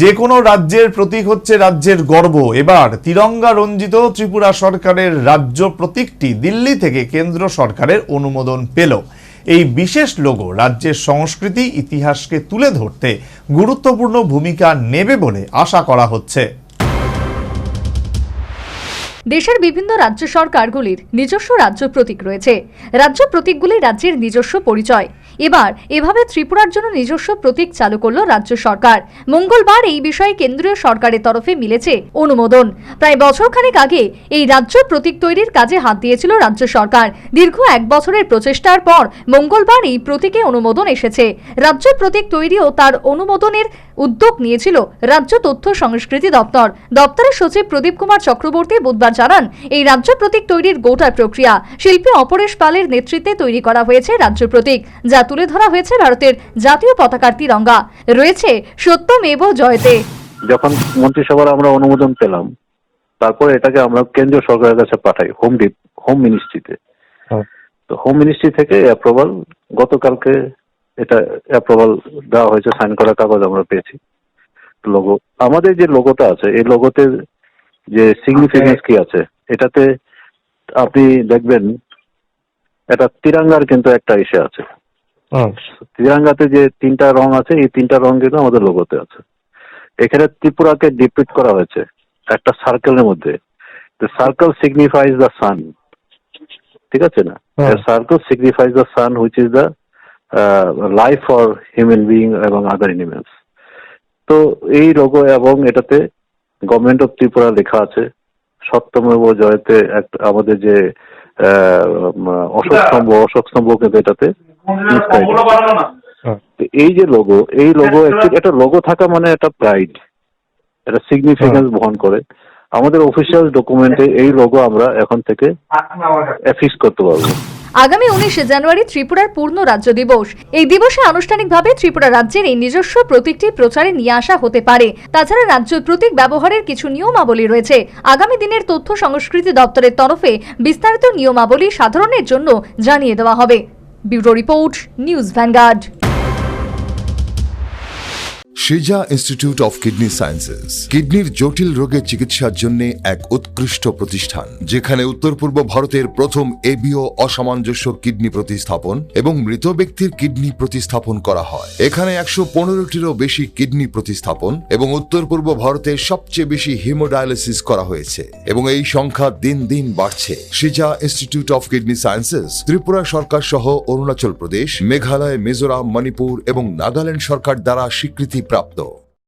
যে কোনো রাজ্যের প্রতীক হচ্ছে রাজ্যের গর্ব। এবার তিরঙ্গা রঞ্জিত ত্রিপুরা সরকারের রাজ্য প্রতীকটি দিল্লি থেকে কেন্দ্র সরকারের অনুমোদন পেল। এই বিশেষ লোগো রাজ্যের সংস্কৃতি ইতিহাসকে তুলে ধরতে গুরুত্বপূর্ণ ভূমিকা নেবে বলে আশা করা হচ্ছে। দেশের বিভিন্ন রাজ্য সরকারগুলির নিজস্ব রাজ্য প্রতীক রয়েছে। রাজ্য প্রতীকগুলি রাজ্যের নিজস্ব পরিচয়। এবার এভাবে ত্রিপুরার জন্য নিজস্ব প্রতীক চালু করল রাজ্য সরকার। মঙ্গলবার এই বিষয়ে কেন্দ্রীয় সরকারের তরফে মিলেছে অনুমোদন। প্রায় বছরখানেক আগে এই রাজ্য প্রতীক তৈরির কাজে হাত দিয়েছিল রাজ্য সরকার। দীর্ঘ 1 বছরের প্রচেষ্টার পর মঙ্গলবার এই প্রতীকে অনুমোদন এসেছে। রাজ্য প্রতীক তৈরি ও তার অনুমোদনের উদ্যোগ নিয়েছিল রাজ্য তথ্য সংস্কৃতি দপ্তর। দপ্তরের সচিব প্রদীপ কুমার চক্রবর্তী বুধবার জানান, এই রাজ্য প্রতীক তৈরির গোটা প্রক্রিয়া শিল্পী অপরেশ পালের নেতৃত্বে তৈরি করা হয়েছে। রাজ্য প্রতীক যা তুলে ধরা হয়েছে ভারতের জাতীয় পতাকার তিরঙ্গা, রয়েছে সত্যমেব জয়তে। যখন মন্ত্রিসভার আমরা অনুমোদন পেলাম, তারপর এটাকে আমরা কেন্দ্রীয় সরকারের কাছে পাঠাই হোম মিনিস্ট্রিতে। তো হোম মিনিস্ট্রি থেকে অ্যাপ্রুভাল গতকালকে এটা অ্যাপ্রুভাল দেওয়া হয়েছে, সাইন করা কাগজ আমরা পেয়েছি। লোগো, আমাদের যে লোগোটা আছে, এই লোগোতে যে সিগনিফিকেন্স কি আছে, এটাতে আপনি দেখবেন এটা তিরঙ্গার কিন্তু একটা ইসে আছে। তিরঙ্গাতে যে 3টা রং আছে, এই 3টা রং কিন্তু আমাদের লোগোতে আছে। এখানে ত্রিপুরাকে ডিপিক্ট করা হয়েছে একটা সার্কেলের মধ্যে। The circle signifies the sun, ঠিক আছে না? Circle signifies the sun which is the life for human being এবং আদার এনিমেলস। তো এই লোগো এবং এটাতে গভর্নমেন্ট অফ ত্রিপুরা লেখা আছে। সত্যমেব জয়তে আমাদের যে অশোক স্তম্ভ কিন্তু এটাতে। এই যে লোগো, এই লোগো একটা লোগো থাকা মানে একটা প্রাইড, একটা সিগনিফিকেন্স বহন করে। আমাদের অফিসিয়াল ডকুমেন্টে এই লোগো আমরা এখন থেকে অ্যাফিক্স করতে পারবো। আগামী 19 জানুয়ারি ত্রিপুরার পূর্ণ রাজ্য দিবস। এই দিবসে আনুষ্ঠানিকভাবে ত্রিপুরা রাজ্যের এই নিজস্ব প্রতীকটি প্রচারে নিয়ে আসা হতে পারে। তাছাড়া রাজ্য প্রতীক ব্যবহারের কিছু নিয়মাবলী রয়েছে। আগামী দিনের তথ্য সংস্কৃতি দপ্তরের তরফে বিস্তারিত নিয়মাবলী সাধারণের জন্য জানিয়ে দেওয়া হবে। Bureau report, news vanguard. সিজা ইনস্টিটিউট অফ কিডনি সায়েন্সেস কিডনির জটিল রোগের চিকিৎসার জন্য এক উৎকৃষ্ট প্রতিষ্ঠান, যেখানে উত্তর পূর্ব ভারতের প্রথম এবিও অসামঞ্জস্য কিডনি প্রতিস্থাপন এবং মৃত ব্যক্তির কিডনি প্রতিস্থাপন করা হয়। এখানে 115টিরও বেশি কিডনি প্রতিস্থাপন এবং উত্তর পূর্ব ভারতের সবচেয়ে বেশি হিমোডায়ালিসিস করা হয়েছে এবং এই সংখ্যা দিন দিন বাড়ছে। সিজা institute of kidney sciences Tripura সরকার সহ অরুণাচল প্রদেশ, মেঘালয়, মিজোরাম, মণিপুর এবং নাগাল্যান্ড সরকার দ্বারা স্বীকৃতি প্রাপ্ত।